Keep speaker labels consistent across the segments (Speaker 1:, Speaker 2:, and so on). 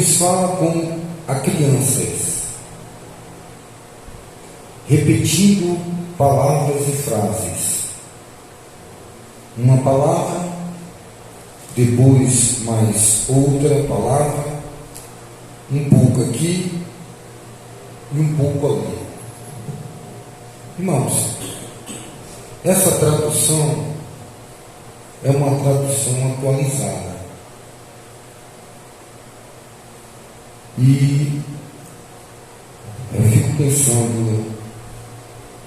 Speaker 1: nos fala com a crianças, repetindo palavras e frases. Uma palavra, depois mais outra palavra, um pouco aqui e um pouco ali. Irmãos, essa tradução é uma tradução atualizada. E eu fico pensando,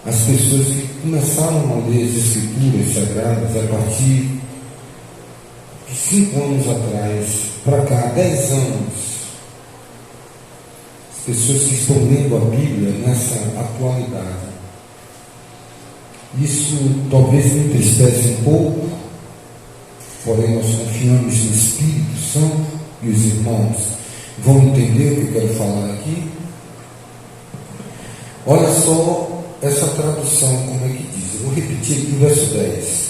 Speaker 1: as pessoas que começaram a ler as Escrituras Sagradas a partir de 5 anos atrás, para cá, 10 anos, as pessoas que estão lendo a Bíblia nessa atualidade, isso talvez me entristece um pouco, porém nós confiamos no Espírito Santo e os irmãos vão entender o que eu quero falar aqui. Olha só essa tradução, como é que diz. Eu vou repetir aqui o verso 10.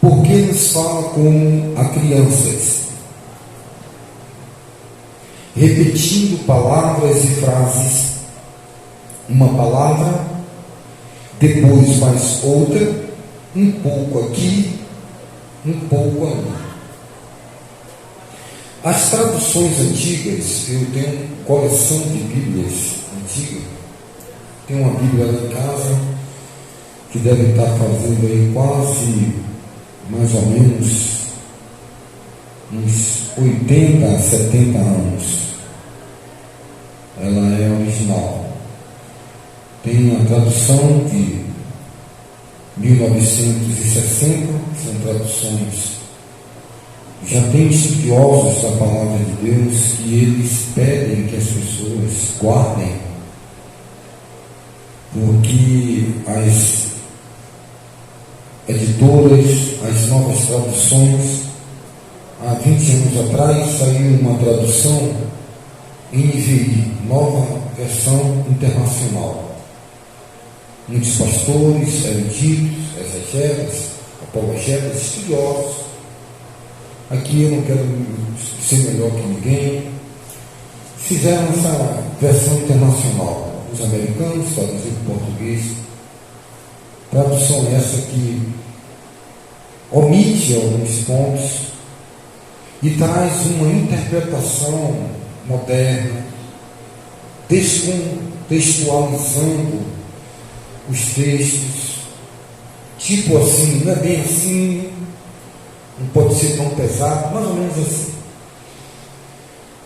Speaker 1: Porque nos fala como a crianças, repetindo palavras e frases, uma palavra, depois mais outra, um pouco aqui, um pouco ali. As traduções antigas, eu tenho coleção de Bíblias antigas, tenho uma Bíblia lá em casa, que deve estar fazendo aí quase, mais ou menos, uns 80 a 70 anos. Ela é original. Tem a tradução de 1960, são traduções. Já tem estudiosos da palavra de Deus que eles pedem que as pessoas guardem, porque as editoras, as novas traduções, há 20 anos atrás saiu uma tradução NVI, nova versão internacional. Muitos pastores, eruditos, exegetas, apologetas, estudiosos. Aqui eu não quero ser melhor que ninguém. Fizeram essa versão internacional. Os americanos traduziram para o português. Tradução essa que omite alguns pontos e traz uma interpretação moderna, descontextualizando os textos, tipo assim, não é bem assim, não pode ser tão pesado, mais ou menos assim.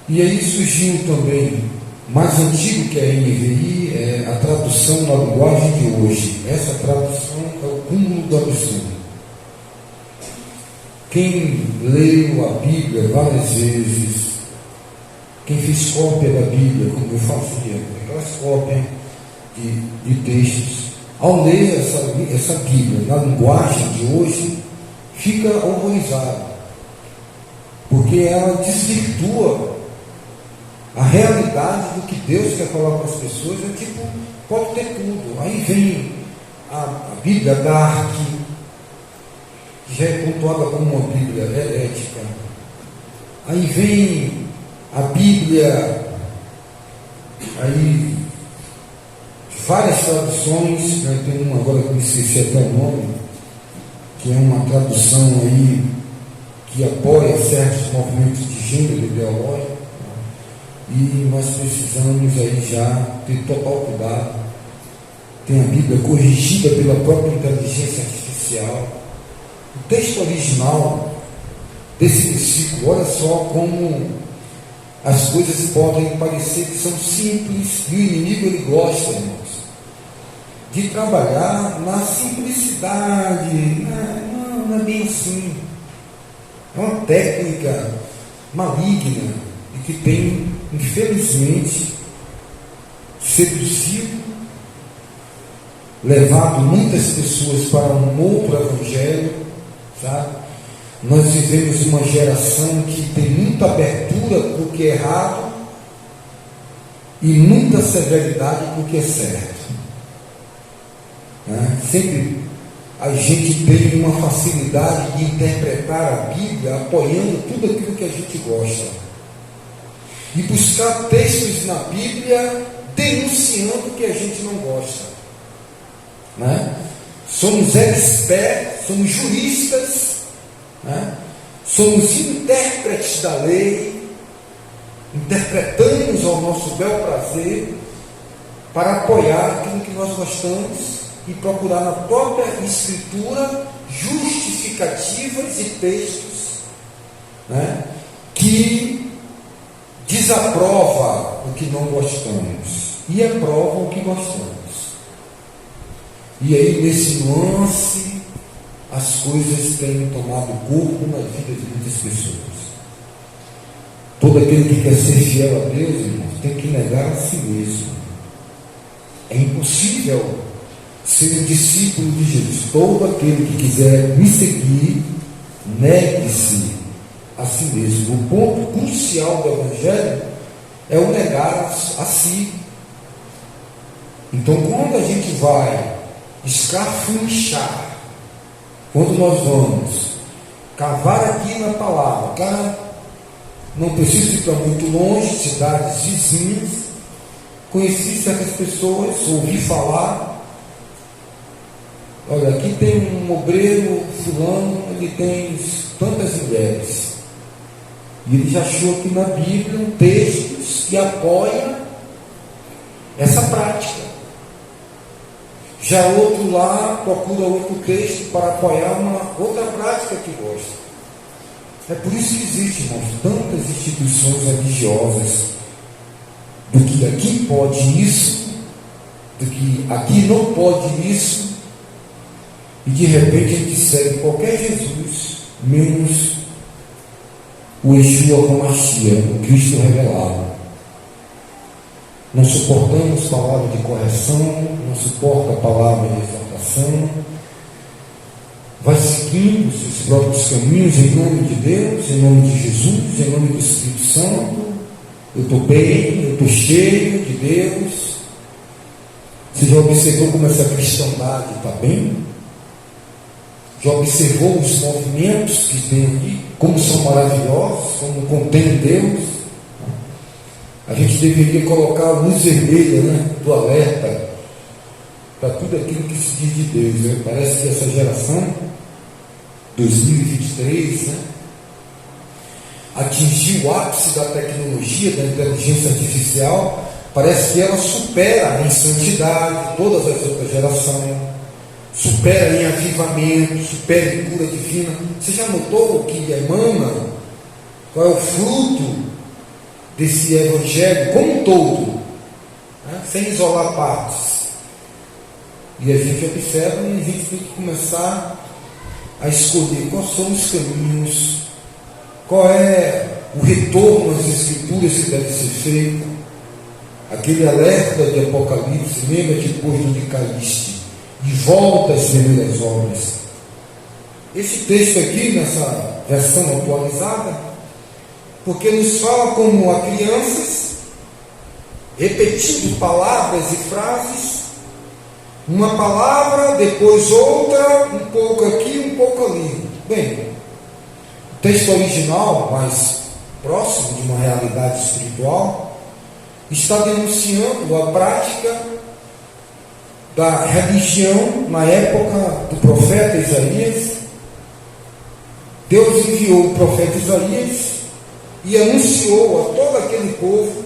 Speaker 1: E aí surgiu também, mais antigo que a NVI, é a tradução na linguagem de hoje. Essa tradução é o cúmulo do absurdo. Quem leu a Bíblia várias vezes, quem fez cópia da Bíblia, como eu fazia, aquelas cópias de textos, ao ler essa Bíblia na linguagem de hoje, fica horrorizado, porque ela desvirtua a realidade do que Deus quer falar para as pessoas. É tipo, pode ter tudo. Aí vem a Bíblia Dark, que já é pontuada como uma Bíblia herética. Aí vem a Bíblia, aí várias traduções, né? Tem uma agora que eu me esqueci até o nome, que é uma tradução aí que apoia certos movimentos de gênero ideológico, e nós precisamos aí já ter total cuidado. Tem a Bíblia corrigida pela própria inteligência artificial. O texto original desse versículo, olha só como as coisas podem parecer que são simples, e o inimigo ele gosta, irmãos, de trabalhar na simplicidade. Não é bem assim. É uma técnica maligna e que tem, infelizmente, seduzido, levado muitas pessoas para um outro evangelho, sabe? Nós vivemos uma geração que tem muita abertura para o que é errado e muita severidade para o que é certo. Sempre a gente tem uma facilidade de interpretar a Bíblia apoiando tudo aquilo que a gente gosta. e buscar textos na Bíblia denunciando o que a gente não gosta, né? Somos experts, somos juristas, né? Somos intérpretes da lei, interpretamos ao nosso bel prazer para apoiar aquilo que nós gostamos e procurar na própria Escritura justificativas e textos, né, que desaprova o que não gostamos e aprova o que gostamos. E aí, nesse nuance, as coisas têm tomado corpo na vida de muitas pessoas. Todo aquele que quer ser fiel a Deus, irmãos, tem que negar a si mesmo. É impossível ser um discípulo de Jesus. Todo aquele que quiser me seguir, negue-se a si mesmo. O ponto crucial do Evangelho é o negar a si. Então, quando a gente vai escafunchar, quando nós vamos cavar aqui na palavra, cara, não preciso ir para muito longe, cidades vizinhas, conheci certas pessoas, ouvi falar, olha, aqui tem um obreiro fulano, ele tem tantas mulheres, e ele já achou aqui na Bíblia textos que apoiam essa prática. Já outro lá procura outro texto para apoiar uma outra prática que gosta. É por isso que existem, irmãos, tantas instituições religiosas, do que aqui pode isso, do que aqui não pode isso, e de repente a gente segue qualquer Jesus, menos o Yeshua HaMashiach, o Cristo revelado. Não suportamos palavra de correção, não suporta a palavra de exortação, vai seguindo seus próprios caminhos em nome de Deus, em nome de Jesus, em nome do Espírito Santo. Eu estou bem, eu estou cheio de Deus. Você já observou como essa cristandade está bem? Já observou os movimentos que tem aqui, como são maravilhosos, como contém Deus? A gente deveria colocar a luz vermelha, né, do alerta para tudo aquilo que se diz de Deus, né? Parece que essa geração 2023, né, atingiu o ápice da tecnologia, da inteligência artificial. Parece que ela supera em santidade todas as outras gerações, supera em avivamento, supera em cura divina. Você já notou o que emana? Qual é o fruto desse evangelho como um todo, né? Sem isolar partes? E a gente observa e a gente tem que começar a escolher quais são os caminhos, qual é o retorno às Escrituras que deve ser feito, aquele alerta de Apocalipse, lembra depois do que caíste, e volta às primeiras obras. Esse texto aqui, nessa versão atualizada, porque nos fala como a crianças, repetindo palavras e frases, uma palavra, depois outra, um pouco aqui, um pouco ali. Bem, o texto original, mais próximo de uma realidade espiritual, está denunciando a prática da religião na época do profeta Isaías. Deus enviou o profeta Isaías e anunciou a todo aquele povo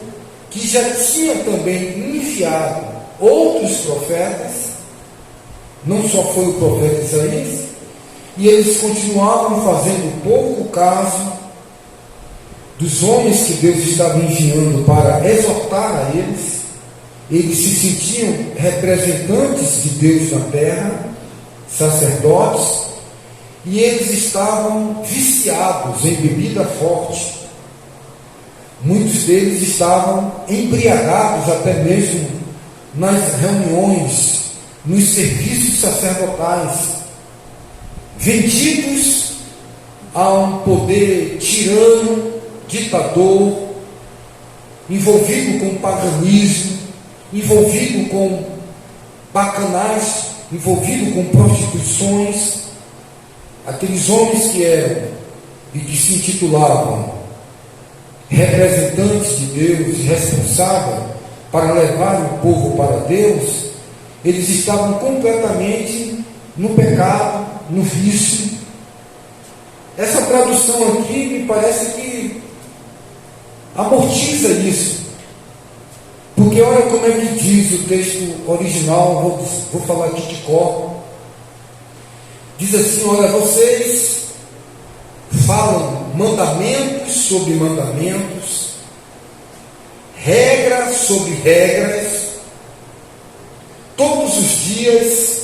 Speaker 1: que já tinha também enviado outros profetas, não só foi o profeta Isaías, e eles continuavam fazendo pouco caso dos homens que Deus estava enviando para exortar a eles. Eles se sentiam representantes de Deus na terra, sacerdotes, e eles estavam viciados em bebida forte. Muitos deles estavam embriagados até mesmo nas reuniões, nos serviços sacerdotais, vendidos a um poder tirano, ditador, envolvido com paganismo, envolvido com bacanais, envolvido com prostituições. Aqueles homens que eram e que se intitulavam representantes de Deus, responsáveis para levar o povo para Deus, eles estavam completamente no pecado, no vício. Essa tradução aqui me parece que amortiza isso. Porque olha como é que diz o texto original, vou falar aqui de cor. Diz assim: olha, vocês falam mandamentos sobre mandamentos, regras sobre regras, todos os dias,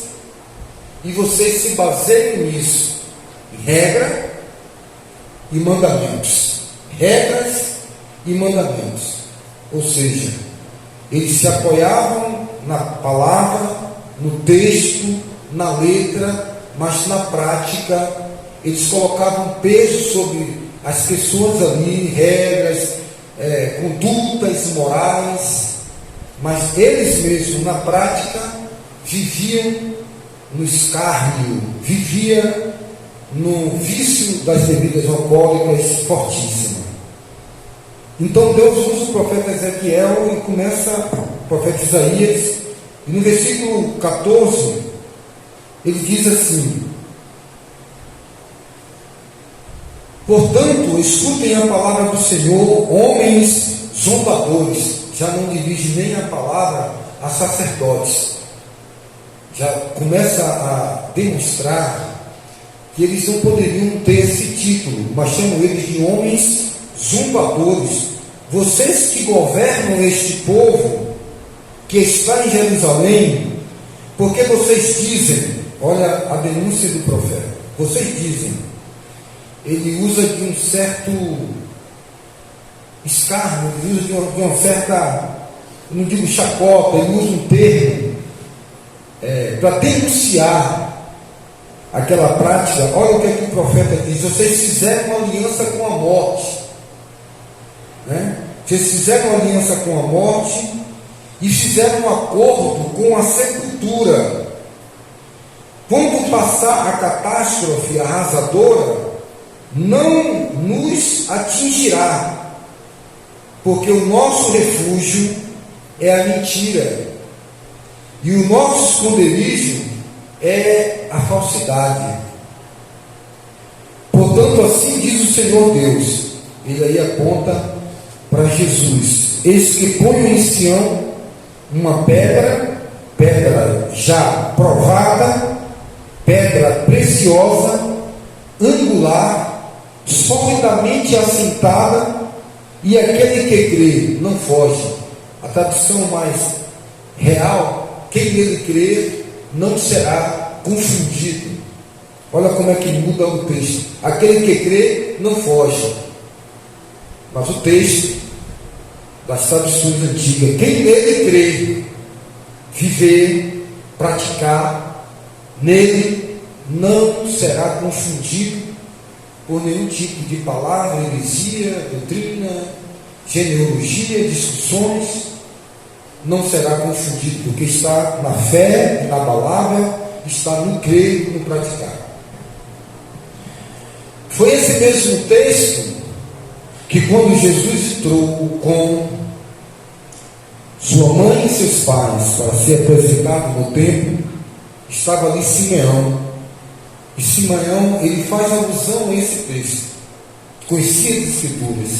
Speaker 1: e vocês se baseiam nisso, em regra e mandamentos, regras e mandamentos. Ou seja, eles se apoiavam na palavra, no texto, na letra, mas na prática eles colocavam peso sobre as pessoas ali, regras, condutas morais, mas eles mesmos na prática viviam no escárnio, viviam no vício das bebidas alcoólicas fortíssima. Então Deus usa o profeta Ezequiel e começa o profeta Isaías, e no versículo 14 ele diz assim: portanto, escutem a palavra do Senhor, homens zombadores. Já não dirige nem a palavra a sacerdotes, já começa a demonstrar que eles não poderiam ter esse título, mas chamam eles de homens zombadores. Vocês que governam este povo que está em Jerusalém, porque vocês dizem, olha a denúncia do profeta, vocês dizem, ele usa de um certo escárnio, ele usa de uma certa, eu não digo chacota, ele usa um termo para denunciar aquela prática. Olha o que, é que o profeta diz: vocês fizeram uma aliança com a morte, né? Vocês fizeram uma aliança com a morte e fizeram um acordo com a sepultura. Quando passar a catástrofe arrasadora, não nos atingirá, porque o nosso refúgio é a mentira e o nosso esconderijo é a falsidade. Portanto, assim diz o Senhor Deus. Ele aí aponta para Jesus: eis que ponho em Sião uma pedra já provada, pedra preciosa, angular, solidamente assentada, e aquele que crê não foge. A tradução mais real: quem nele crê não será confundido. Olha como é que muda o texto. Aquele que crê não foge. Mas o texto das traduções antigas: quem nele crê, viver, praticar, nele não será confundido por nenhum tipo de palavra, heresia, doutrina, genealogia, discussões. Não será confundido, porque está na fé inabalável, está no crer e no praticar. Foi esse mesmo texto que, quando Jesus entrou com sua mãe e seus pais para ser apresentado no templo, estava ali Simeão. E Simeão, ele faz alusão a esse texto, conhecia as Escrituras.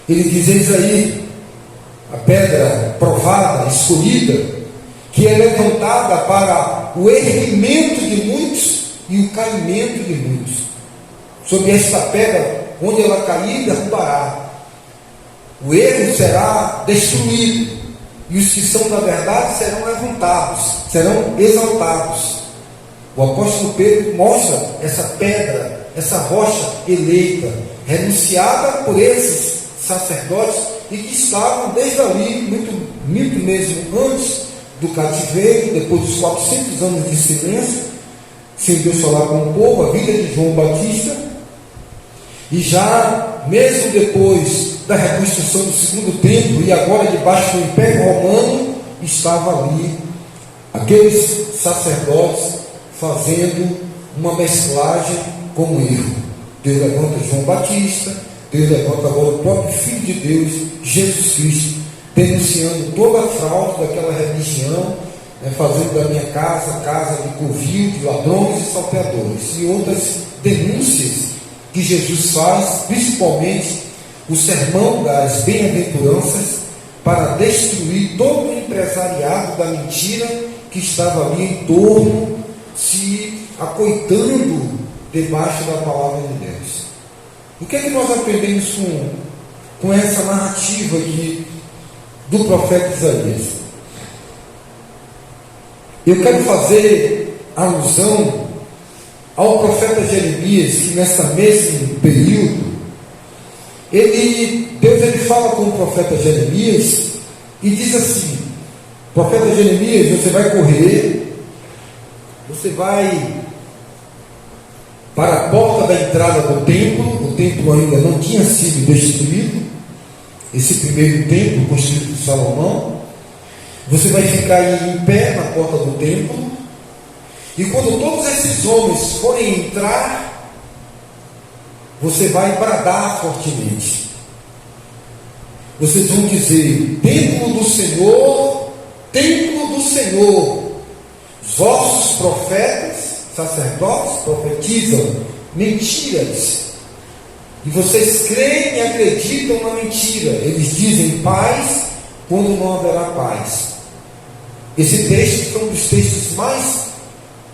Speaker 1: Ele diz: eis aí a pedra provada, escolhida, que é levantada para o erguimento de muitos e o caimento de muitos. Sobre esta pedra, onde ela cair, derrubará. O erro será destruído, e os que são da verdade serão levantados, serão exaltados. O apóstolo Pedro mostra essa pedra, essa rocha eleita, renunciada por esses sacerdotes, e que estavam desde ali, muito mesmo antes do cativeiro, depois dos 400 anos de silêncio, sem Deus falar com o povo, a vida de João Batista. E já mesmo depois da reconstrução do segundo templo, e agora debaixo do Império Romano, estava ali aqueles sacerdotes fazendo uma mesclagem com o erro. Deus levanta João Batista, Deus levanta agora o próprio Filho de Deus, Jesus Cristo, denunciando toda a fraude daquela religião, fazendo da minha casa, casa de covil, de ladrões e salteadores, e outras denúncias que Jesus faz, principalmente o sermão das bem-aventuranças, para destruir todo o empresariado da mentira que estava ali em torno, se acoitando debaixo da palavra de Deus. O que é que nós aprendemos com essa narrativa aqui do profeta Isaías? Eu quero fazer alusão ao profeta Jeremias, que nessa mesmo período, Deus fala com o profeta Jeremias e diz assim: profeta Jeremias, você vai correr, você vai para a porta da entrada do templo. O templo ainda não tinha sido destruído, esse primeiro templo construído por Salomão. Você vai ficar aí em pé na porta do templo, e quando todos esses homens forem entrar, você vai bradar fortemente. Vocês vão dizer: templo do Senhor, templo do Senhor. Os vossos profetas, sacerdotes, profetizam mentiras, e vocês creem e acreditam na mentira. Eles dizem paz quando não haverá paz. Esse texto é um dos textos mais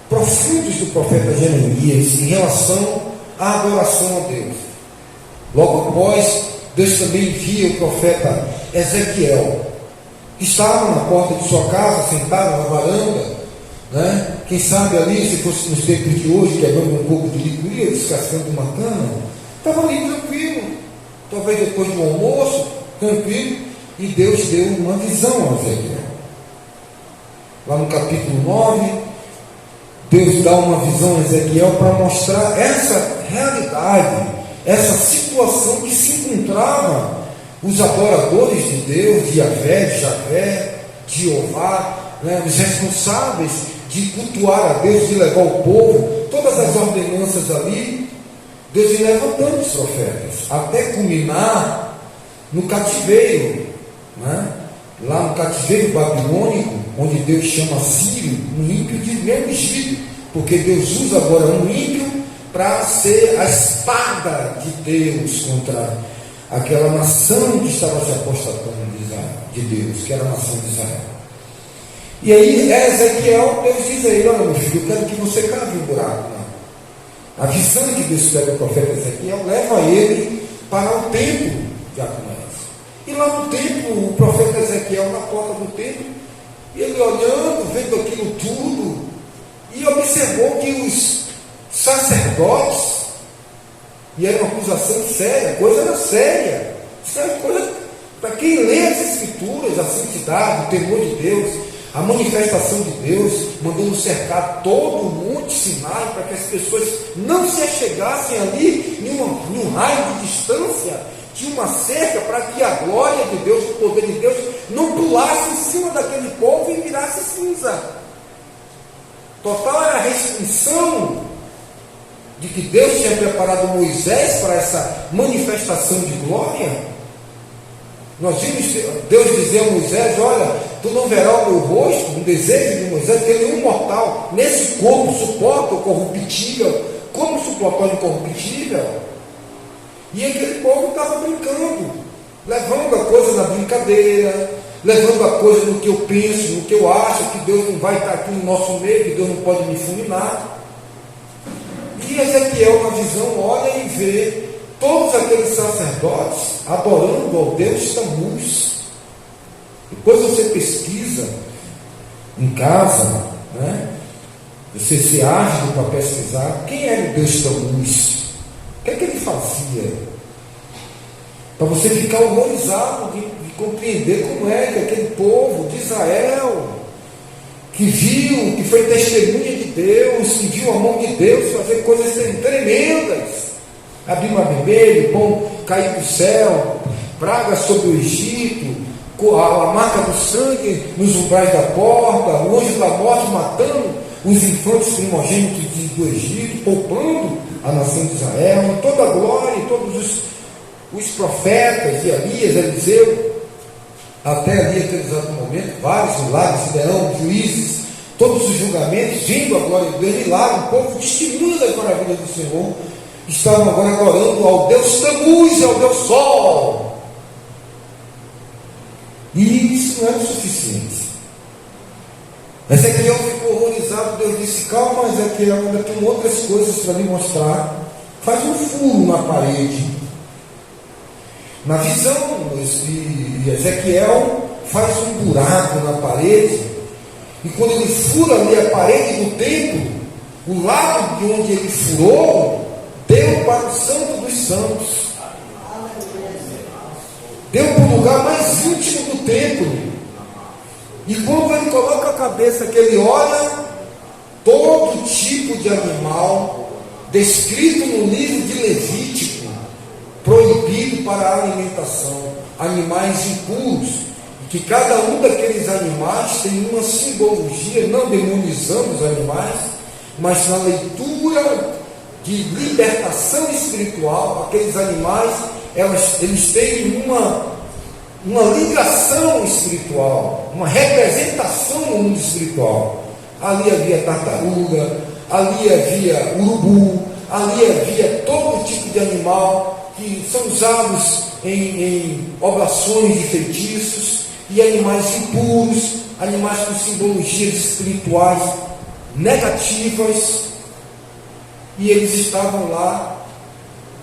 Speaker 1: profundos do profeta Jeremias em relação à adoração a Deus. Logo após, Deus também envia o profeta Ezequiel, que estava na porta de sua casa, sentado na varanda, quem sabe ali, se fosse nos tempos de hoje, quebrando um pouco de licuria, descascando uma cana, estava ali tranquilo, talvez depois do almoço, tranquilo, e Deus deu uma visão a Ezequiel. Lá no capítulo 9, Deus dá uma visão a Ezequiel para mostrar essa realidade, essa situação que se encontrava os adoradores de Deus, de Yahvé, de Javé, de Jeová, os responsáveis de cultuar a Deus, de levar o povo, todas as ordenanças ali. Deus ia levantando os profetas, até culminar no cativeiro, lá no cativeiro babilônico, onde Deus chama Sírio, um ímpio de meu ungido, porque Deus usa agora um ímpio para ser a espada de Deus contra aquela nação que estava se apostatando de Deus, que era a nação de Israel. E aí Ezequiel, Deus diz a ele: olha, meu filho, eu quero que você cave um buraco. A visão que Deus pega o profeta Ezequiel leva ele para o templo de Acunas. E lá no templo, o profeta Ezequiel na porta do templo, ele olhando, vendo aquilo tudo, e observou que os sacerdotes, e era uma acusação séria, a coisa era séria, isso era coisa para quem lê as escrituras, a santidade, o temor de Deus, a manifestação de Deus, mandando cercar todo o monte Sinai para que as pessoas não se achegassem ali num raio de distância, tinha uma cerca para que a glória de Deus, o poder de Deus, não pulasse em cima daquele povo e virasse cinza. Total era a restrição de que Deus tinha preparado Moisés para essa manifestação de glória. Nós vimos Deus dizer a Moisés: olha, tu não verás o meu rosto. Um desejo de Moisés, que nenhum mortal nesse corpo suporta o corruptível. Como suportar o incorruptível? E aquele povo estava brincando, levando a coisa na brincadeira, levando a coisa no que eu penso, no que eu acho, que Deus não vai estar aqui no nosso meio, que Deus não pode me fulminar. E Ezequiel, na visão, olha e vê todos aqueles sacerdotes adorando ao Deus Tammuz. Depois você pesquisa em casa, você se ágil para pesquisar quem era o Deus Tammuz, o que é que ele fazia, para você ficar horrorizado de compreender como é que aquele povo de Israel, que viu, que foi testemunha de Deus, que viu a mão de Deus fazer coisas tremendas, abrir mar vermelho, pão cair do céu, pragas sobre o Egito, a marca do sangue nos umbrais da porta, o anjo da morte matando os infantes primogênitos do Egito, poupando a nação de Israel, toda a glória, todos os profetas, Elias, Eliseu, até ali, aquele exato momento, vários milagres, Gideão, juízes, todos os julgamentos, vindo a glória de Deus, milagre, o povo testemunha das maravilhas do Senhor, estavam agora adorando ao Deus Tammuz e ao Deus Sol. E isso não era o suficiente. Ezequiel ficou horrorizado. Deus disse: calma, Ezequiel, ainda tem outras coisas para lhe mostrar. Faz um furo na parede. Na visão de Ezequiel, faz um buraco na parede, e quando ele fura ali a parede do templo, o lado de onde ele furou deu para o Santo dos Santos, deu para o lugar mais íntimo do templo. E quando ele coloca a cabeça, que ele olha, todo tipo de animal descrito no livro de Levítico, proibido para a alimentação, animais impuros, que cada um daqueles animais tem uma simbologia, não demonizando os animais, mas na leitura de libertação espiritual. Aqueles animais, eles têm uma ligação espiritual, uma representação no mundo espiritual. Ali havia tartaruga, ali havia urubu, ali havia todo tipo de animal que são usados em oblações de feitiços, e animais impuros, animais com simbologias espirituais negativas, e eles estavam lá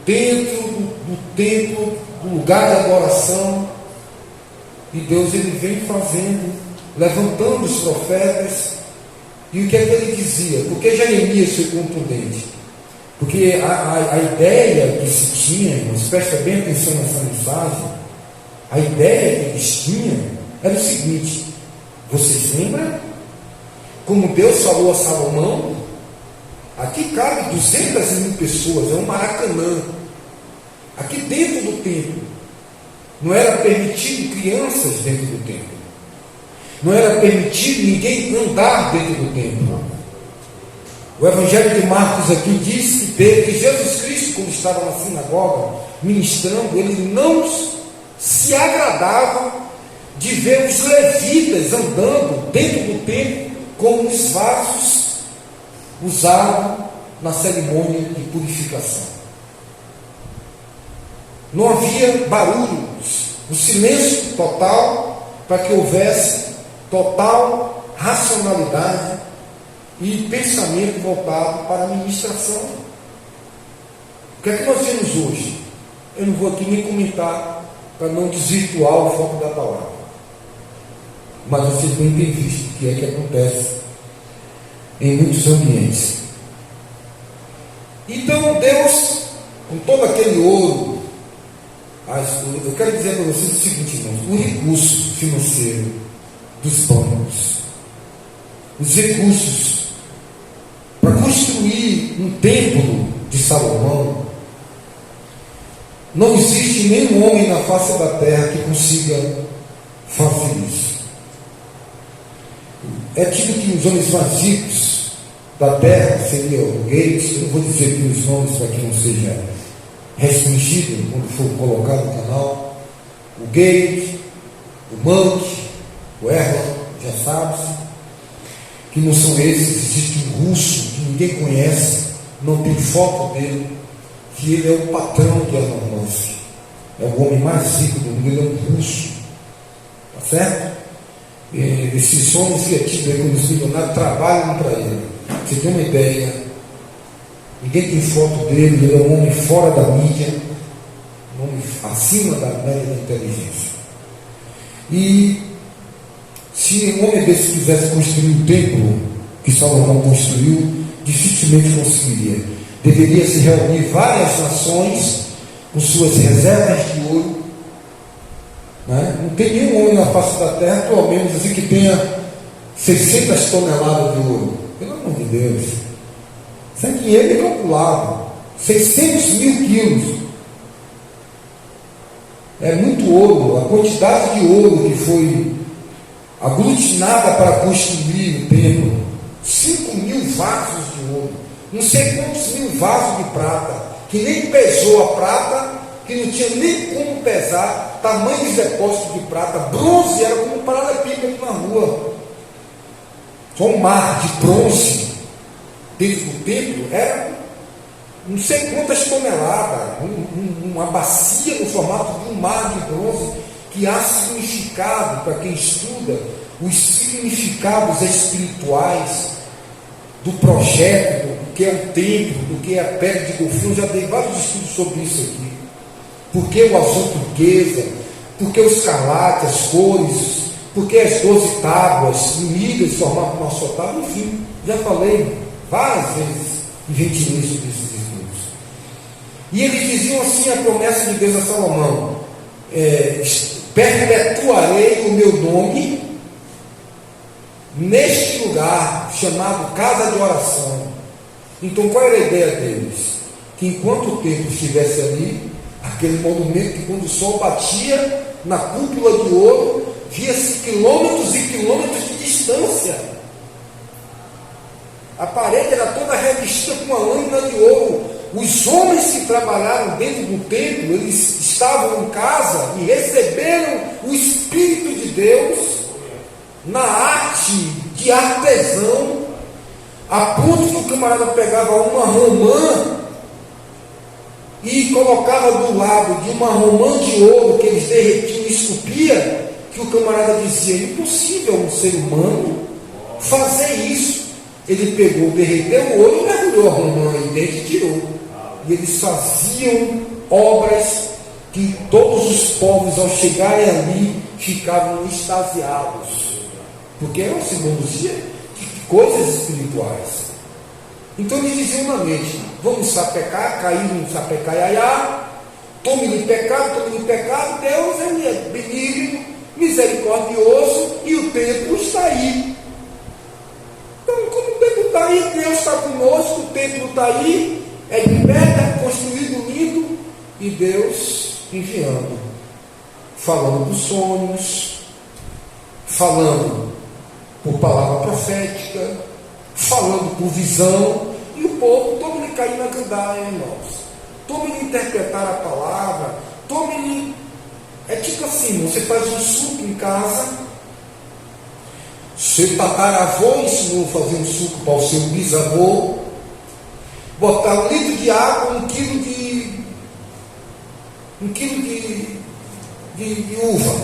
Speaker 1: dentro do templo, do lugar de adoração. E Deus, ele vem fazendo, levantando os profetas. E o que é que ele dizia? Porque Jeremias foi contundente? Porque a ideia que se tinha, irmãos, presta bem atenção nessa mensagem, a ideia que eles tinham era o seguinte: vocês lembram como Deus falou a Salomão? Aqui cabe 200.000 pessoas, é um Maracanã, aqui dentro do templo. Não era permitido crianças dentro do templo, não era permitido ninguém andar dentro do templo. O Evangelho de Marcos aqui diz que Jesus Cristo, quando estava na sinagoga ministrando, ele não se agradava de ver os levitas andando dentro do templo com os vasos usados na cerimônia de purificação. Não havia barulhos, o silêncio total, para que houvesse total racionalidade e pensamento voltado para a ministração. O que é que nós vemos hoje? Eu não vou aqui nem comentar para não desvirtuar o foco da palavra, mas vocês bem têm visto o que é que acontece em muitos ambientes. Então Deus, com todo aquele ouro, eu quero dizer para vocês o seguinte, irmãos: o recurso financeiro dos bancos, os recursos para construir um templo de Salomão, não existe nenhum homem na face da terra que consiga fazer isso. É tido que os homens mais ricos da terra seriam o Gates. Eu não vou dizer aqui os nomes para que não seja restringido quando for colocado no canal. O Gates, o Monk, o Errol, já sabe-se que não são esses. Existe um russo que ninguém conhece, não tem foto dele, que ele é o patrão de Elon Musk, é o homem mais rico do mundo, ele é um russo, tá certo? Esses homens criativos aí, como os milionários, trabalham para ele. Você tem uma ideia? Ninguém tem foto dele, ele é um homem fora da mídia, um homem acima da média da inteligência. E se um homem desse quisesse construir o templo que Salomão construiu, dificilmente conseguiria. Deveria se reunir várias nações com suas reservas de ouro. Não tem nenhum homem na face da terra, pelo menos assim, que tenha 600 toneladas de ouro. Pelo amor de Deus. Isso é dinheiro incalculável. 600 mil quilos. É muito ouro. A quantidade de ouro que foi aglutinada para construir o templo. 5.000 vasos de ouro. Não sei quantos mil vasos de prata, que nem pesou a prata que não tinha nem como pesar, tamanhos depósitos de prata, bronze era como um paralelepípedo na rua. Só um mar de bronze dentro do templo era não sei quantas toneladas, uma bacia no formato de um mar de bronze, que há significado para quem estuda os significados espirituais do projeto, do que é o templo, do que é a pele de golfinho. Eu já dei vários estudos sobre isso aqui. Por que o azul turquesa? Por que o escarlate, as cores? Por que as 12 tábuas unidas formavam o nosso tábua? Enfim, já falei várias vezes e ventilei sobre esses estudos. E eles diziam assim a promessa de Deus a Salomão: perpetuarei o meu nome neste lugar chamado casa de oração. Então qual era a ideia deles? Que enquanto o templo estivesse ali, aquele monumento que quando o sol batia na cúpula de ouro, via-se quilômetros e quilômetros de distância. A parede era toda revestida com uma lâmina de ouro. Os homens que trabalharam dentro do templo, eles estavam em casa e receberam o Espírito de Deus na arte de artesão, a ponto que o camarada pegava uma romã e colocava do lado de uma romã de ouro que eles derretiam e esculpia, que o camarada dizia: impossível um ser humano fazer isso. Ele pegou, derreteu o ouro e mergulhou a romã aí dentro e tirou. E eles faziam obras que todos os povos, ao chegarem ali, ficavam extasiados, porque é uma simbologia de coisas espirituais. Então eles diziam na mente: vamos sapecar, cair no sapecaiaiá, tome-lhe pecado, Deus é benigno, misericordioso, e o templo está aí. Então, como o templo está aí, Deus está conosco, o templo está aí, é de pedra, construído lindo, e Deus enviando, falando dos sonhos, falando por palavra profética, falando por visão, e o povo tome-lhe cair na gandaia, irmãos, tome-lhe interpretar a palavra, tome-lhe. É tipo assim: você faz um suco em casa, seu tataravô ensinou a fazer um suco para o seu bisavô, botar 1 litro de água, 1 quilo de uva,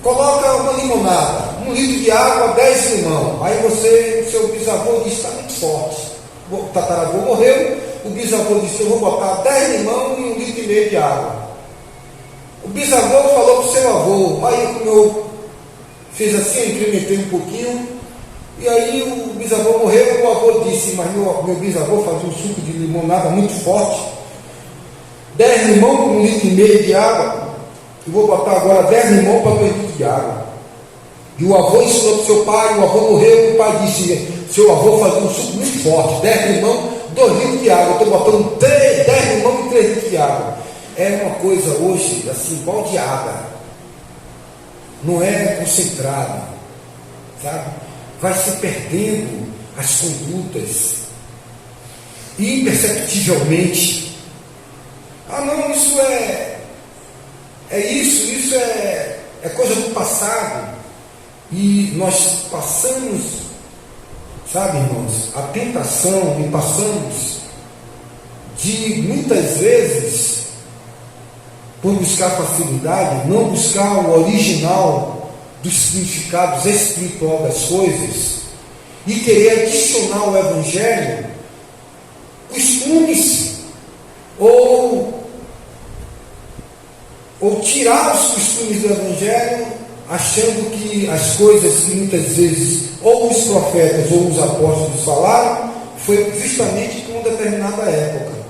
Speaker 1: coloca uma limonada, 1 litro de água, 10 limão. Aí você, seu bisavô disse: está muito forte. O tataravô morreu, o bisavô disse: eu vou botar 10 limão e 1,5 litro de água. O bisavô falou para o seu avô, aí eu fez assim, eu incrementei um pouquinho, e aí o bisavô morreu, o avô disse: mas meu bisavô fazia um suco de limonada muito forte, 10 limão com 1,5 litro de água, eu vou botar agora 10 limão para 2 litros de água. E o avô ensinou para o seu pai, o avô morreu, o pai disse: seu avô fazia um suco muito forte, 10 limão, 2 litros de água, eu estou botando 10 limão e 3 litros de água. É uma coisa hoje assim, baldeada, não é concentrado, sabe? Vai se perdendo as condutas, e imperceptivelmente, não, isso isso é coisa do passado, e nós passamos, sabe, irmãos, a tentação, e passamos de muitas vezes, por buscar facilidade, não buscar o original dos significados espiritual das coisas, e querer adicionar ao Evangelho costumes, ou tirar os costumes do Evangelho, achando que as coisas que muitas vezes ou os profetas ou os apóstolos falaram, foi justamente com uma determinada época.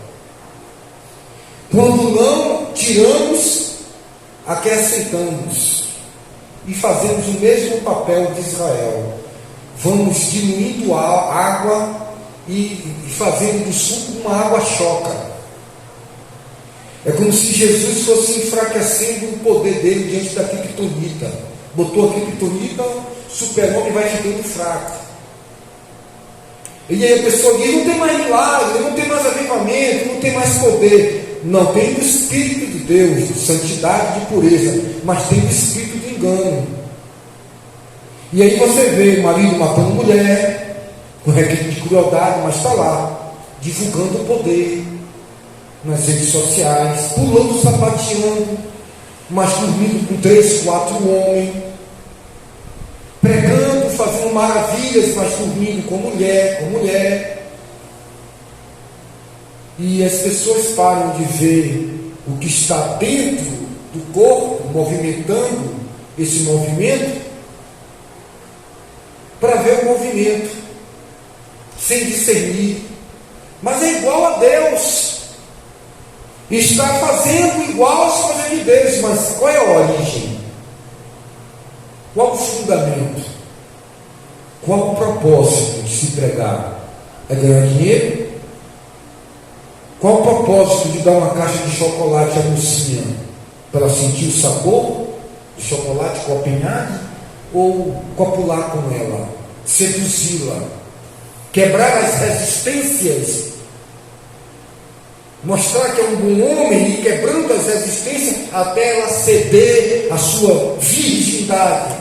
Speaker 1: Quando não tiramos, acrescentamos e fazemos o mesmo papel de Israel. Vamos diminuindo a água e fazendo do suco uma água choca. É como se Jesus fosse enfraquecendo o poder dele diante da criptonita. Botou a criptonita, o super-homem vai ficando fraco. E aí a pessoa diz: não tem mais milagre, não tem mais avivamento, não tem mais poder. não tem do Espírito de Deus, de santidade, de pureza, mas tem do Espírito de engano. E aí você vê o marido matando mulher, com requinte de crueldade, mas está lá, divulgando o poder nas redes sociais, pulando, sapateando, mas dormindo com 3, 4 homens, pregando, fazendo maravilhas, mas dormindo com mulher. E as pessoas param de ver o que está dentro do corpo, movimentando esse movimento, para ver o movimento, sem discernir. Mas é igual a Deus. Está fazendo igual as coisas de Deus, mas qual é a origem? Qual o fundamento? Qual o propósito de se pregar? É ganhar dinheiro? Qual o propósito de dar uma caixa de chocolate à mocinha? Para ela sentir o sabor de chocolate copenhado? Ou copular com ela? Seduzi-la? Quebrar as resistências? Mostrar que é um bom homem e quebrando as resistências até ela ceder a sua virgindade.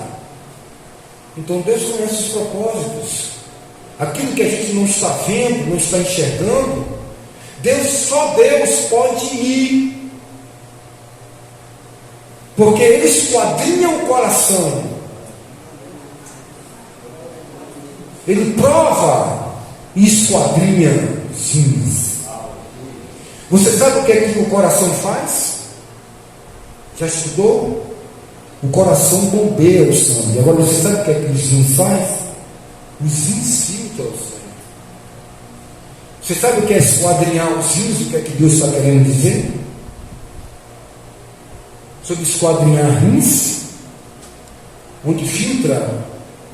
Speaker 1: Então Deus conhece os propósitos. Aquilo que a gente não está vendo, não está enxergando, só Deus pode ir. Porque Ele esquadrinha o coração. Ele prova e esquadrinha os rins. Você sabe o que é que o coração faz? Já estudou? O coração bombeia o sangue. Agora você sabe o que é que os rins faz? Os rins filtram o sangue. Você sabe o que é esquadrinhar os rins? O que é que Deus está querendo dizer? Sobre esquadrinhar rins, onde filtra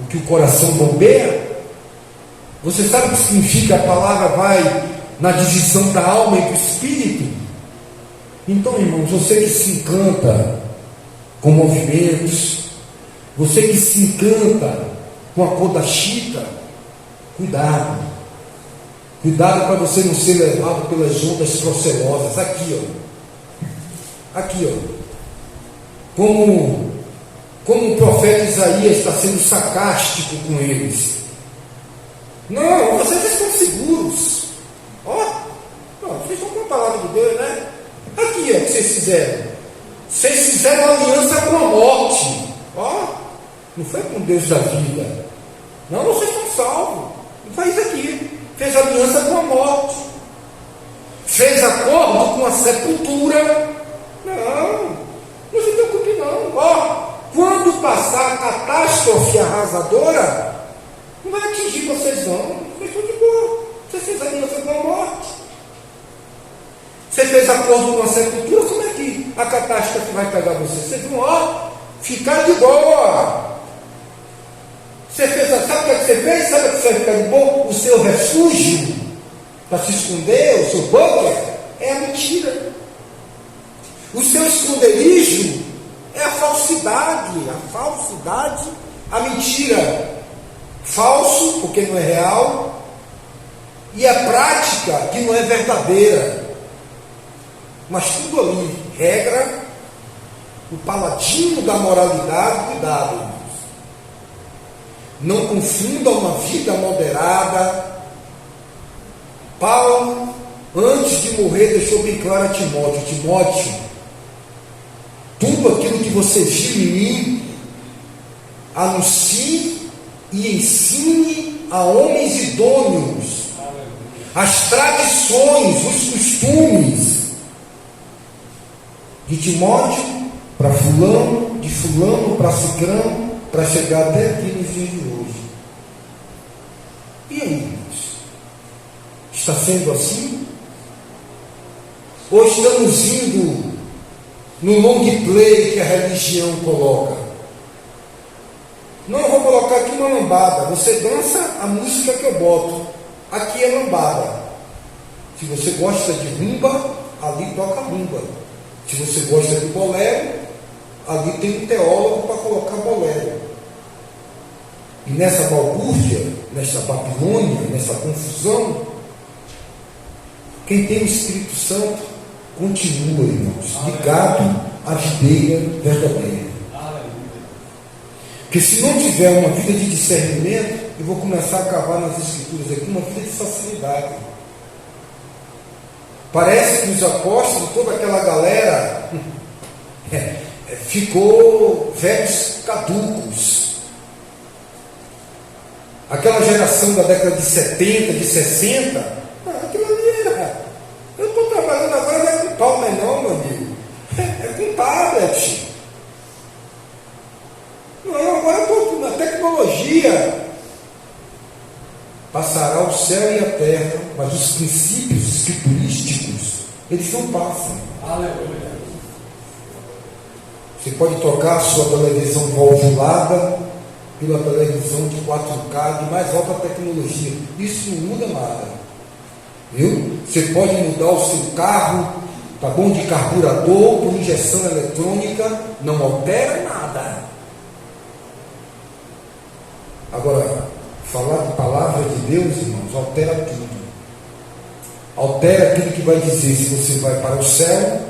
Speaker 1: o que o coração bombeia. Você sabe o que significa? A palavra vai na divisão da alma e do espírito. Então, irmãos, você que se encanta com movimentos, você que se encanta com a cor da chita, cuidado para você não ser levado pelas ondas procelosas. Aqui ó, como o profeta Isaías está sendo sarcástico com eles. Não, vocês estão seguros. Vocês estão com a palavra de Deus, né? Aqui, o que vocês fizeram? Vocês fizeram aliança com a morte. Não foi com Deus da vida. Não, vocês estão salvos. Não faz aqui. Fez aliança com a morte. Fez acordo com a sepultura. Não se preocupe não. Quando passar a catástrofe arrasadora, não vai atingir vocês não. Vocês estão de boa. Você fez aliança com a morte. Você fez acordo com a sepultura, como é que a catástrofe vai pegar você? Vocês vão, ficar de boa. Você fez, sabe o que você fez? Sabe o que você vai ficar de boa? O seu refúgio para se esconder, o seu bunker, é a mentira. O seu esconderijo é a falsidade. A mentira. Falso, porque não é real, e a prática, que não é verdadeira. Mas tudo ali, regra, o paladino da moralidade, cuidado, irmãos. Não confunda uma vida moderada. Paulo, antes de morrer, deixou bem claro a Timóteo, tudo aquilo que você viu em mim, anuncie e ensine a homens idôneos as tradições, os costumes de Timóteo para fulano, de fulano para cicrano, para chegar até aqui nos dias de hoje. E aí, irmãos? Está sendo assim? Ou estamos indo no long play que a religião coloca? Não, eu vou colocar aqui uma lambada. Você dança a música que eu boto. Aqui é lambada. Se você gosta de rumba, ali toca rumba. Se você gosta de bolero, ali tem um teólogo para colocar bolero. E nessa balbúrdia, nessa Babilônia, nessa confusão, quem tem o Espírito Santo continua, irmãos, ligado à videira verdadeira. Porque se não tiver uma vida de discernimento, eu vou começar a cavar nas escrituras aqui uma vida de facilidade. Parece que os apóstolos, toda aquela galera, ficou velhos caducos. Aquela geração da década de 70, de 60, aquilo ali era. Eu estou trabalhando agora, não é com palma, não, meu amigo. É com tablet. Não, agora eu estou na tecnologia. Passará o céu e a terra, mas os princípios escriturísticos, eles não passam.
Speaker 2: Aleluia.
Speaker 1: Você pode trocar a sua televisão valvulada pela televisão de 4K de mais alta tecnologia. Isso não muda nada. Viu? Você pode mudar o seu carro, tá bom, de carburador por injeção eletrônica, não altera nada. Agora, falar de palavra de Deus, irmãos, altera tudo. Altera aquilo que vai dizer se você vai para o céu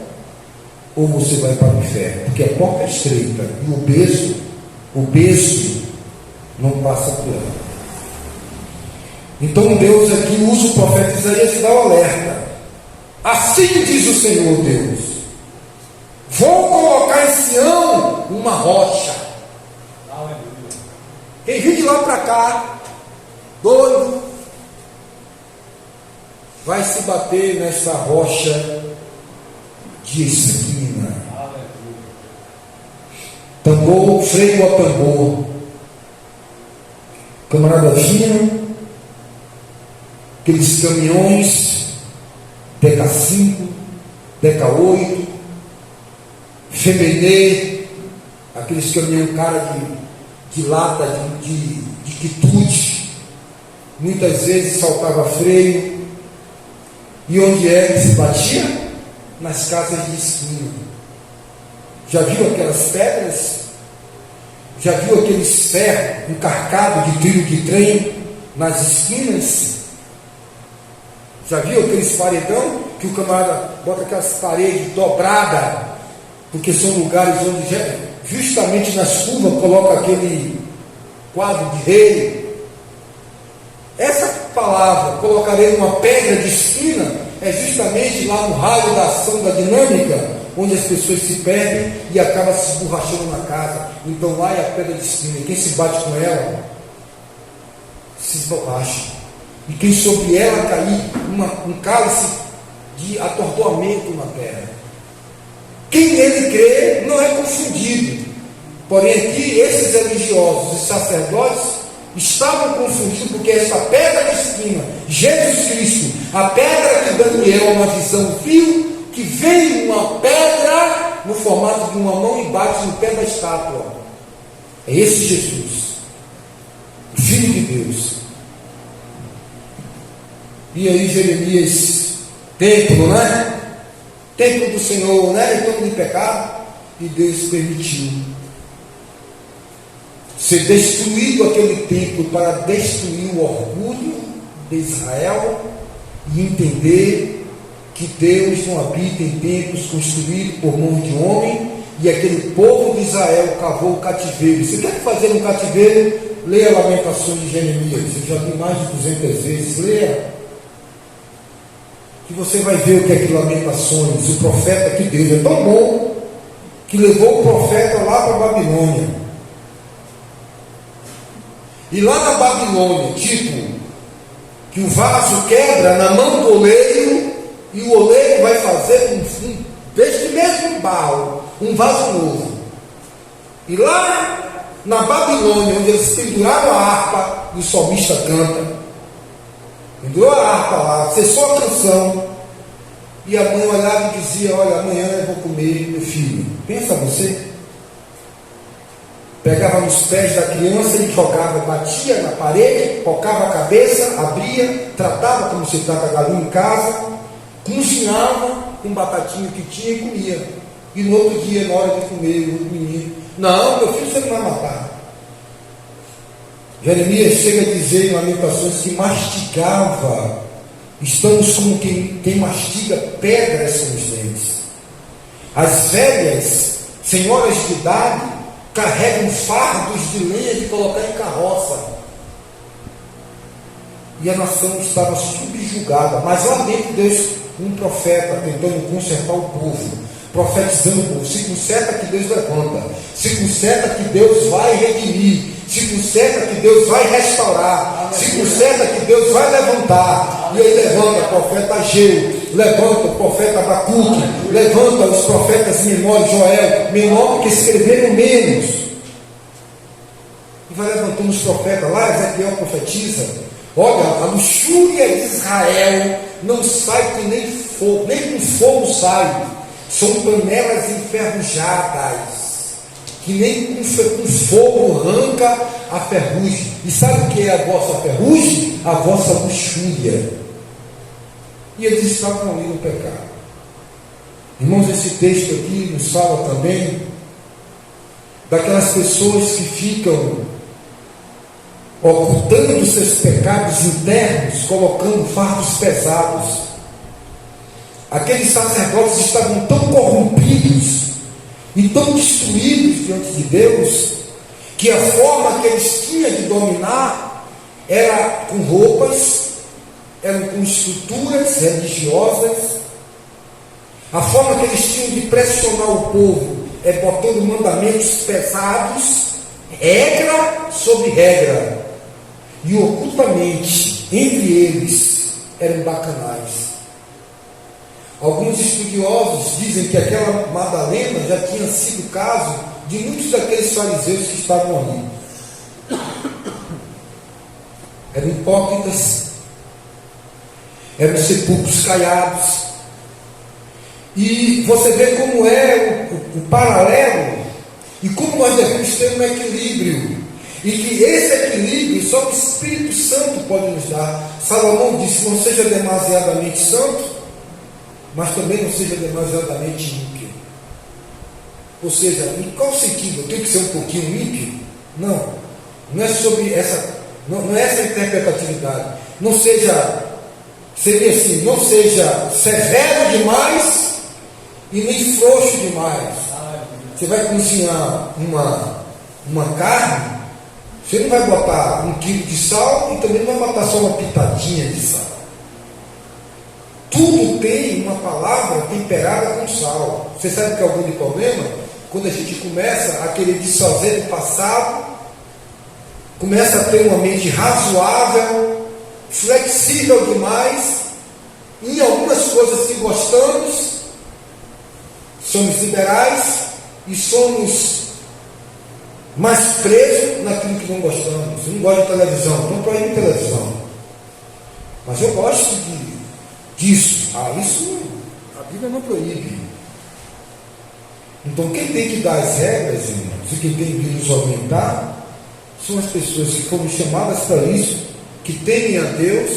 Speaker 1: ou você vai para o inferno. Porque a porta é estreita e o obeso não passa por ela. Então Deus aqui usa o profeta Isaías e dá o alerta. Assim diz o Senhor Deus: vou colocar em Sião uma rocha. Quem vive de lá para cá, doido, vai se bater nessa rocha de esquina. Tambor, freio a tambor. Camarada fino, aqueles caminhões DK5, DK8, Feminê, aqueles caminhões cara de lata, de quitute, muitas vezes faltava freio. E onde é que se batia? Nas casas de esquina. Já viu aquelas pedras? Já viu aqueles ferros encarcados de trilho de trem nas esquinas? Já viu aqueles paredão que o camarada bota aquelas paredes dobradas, porque são lugares onde justamente nas curvas coloca aquele quadro de rei. Essa palavra, colocarei uma pedra de esquina, é justamente lá no raio da ação da dinâmica, onde as pessoas se perdem e acabam se esborrachando na casa. Então lá é a pedra de esquina, e quem se bate com ela se esborracha. E quem sobre ela cair um cálice de atordoamento na terra. Quem nele crê não é confundido. Porém aqui esses religiosos e sacerdotes estavam confundidos, porque essa pedra de esquina, Jesus Cristo, a pedra que Daniel, uma visão, viu que veio uma pedra no formato de uma mão e bate no pé da estátua. É esse Jesus, o Filho de Deus. E aí Jeremias, templo, né? Templo do Senhor, né? E todo de pecado. E Deus permitiu ser destruído aquele templo para destruir o orgulho de Israel e entender que Deus não habita em templos construídos por mão de homem, e aquele povo de Israel cavou o cativeiro. Você quer fazer um cativeiro? Leia Lamentações de Jeremias. Eu já li mais de 200 vezes. Leia, que você vai ver o que é que Lamentações, o profeta que Deus é tão bom que levou o profeta lá para a Babilônia. E lá na Babilônia, tipo, que o vaso quebra na mão do oleiro, e o oleiro vai fazer deste mesmo barro um vaso novo. E lá na Babilônia, onde eles penduraram a harpa, e o salmista canta, pendurou a harpa lá, cessou a canção, e a mãe olhava e dizia: olha, amanhã eu vou comer, meu filho. Pensa você. Pegava nos pés da criança e jogava, batia na parede, tocava a cabeça, abria, tratava como se trata galinha em casa, cozinhava com batatinha que tinha e comia. E no outro dia, na hora de comer, o menino: não, meu filho, você não vai matar. Jeremias chega a dizer em Lamentações que mastigava Estamos como quem mastiga pedras com os dentes. As velhas, senhoras de idade, carregam fardos de lenha de colocar em carroça. E a nação estava subjugada. Mas lá dentro, Deus, um profeta tentando consertar o povo, profetizando o povo: se conserta que Deus levanta, se conserta que Deus vai redimir, se conserta que Deus vai restaurar, se conserta que Deus vai levantar. E ele levanta o profeta Ageu, levanta o profeta Abacuque, levanta os profetas menores, Joel, menor porque escreveram menos, e vai levantando os profetas. Lá Ezequiel profetiza: olha, a luxúria de Israel não sai que nem fogo, nem com fogo sai. São panelas enferrujadas, que nem com fogo arranca a ferrugem. E sabe o que é a vossa ferrugem? A vossa luxúria. E eles estavam ali no pecado. Irmãos, esse texto aqui nos fala também daquelas pessoas que ficam ocultando seus pecados internos, colocando fardos pesados. Aqueles sacerdotes estavam tão corrompidos e tão destruídos diante de Deus, que a forma que eles tinham de dominar era com roupas, eram com estruturas religiosas. A forma que eles tinham de pressionar o povo é botando mandamentos pesados, regra sobre regra, e ocultamente entre eles eram bacanais. Alguns estudiosos dizem que aquela Madalena já tinha sido o caso de muitos daqueles fariseus que estavam ali. Eram hipócritas, eram sepulcros caiados. E você vê como é o paralelo e como nós devemos ter um equilíbrio. E que esse equilíbrio só o Espírito Santo pode nos dar. Salomão disse: não seja demasiadamente santo, mas também não seja demasiadamente ímpio. Ou seja, em qual sentido? Eu tenho que ser um pouquinho ímpio? Não. Não é sobre essa, não é essa interpretatividade. Não seja, seria assim, não seja severo demais e nem frouxo demais. Você vai cozinhar uma carne, você não vai botar 1 quilo de sal e também não vai botar só uma pitadinha de sal. Tudo tem uma palavra temperada com sal. Você sabe que é o grande problema? Quando a gente começa a querer desfazer do passado, começa a ter uma mente razoável, flexível demais, em algumas coisas que gostamos, somos liberais e somos mais presos naquilo que não gostamos. Eu não gosto de televisão, não proíbo televisão, mas eu gosto disso. Isso a Bíblia não proíbe. Então quem tem que dar as regras, irmãos, e quem tem que nos orientar são as pessoas que foram chamadas para isso, que temem a Deus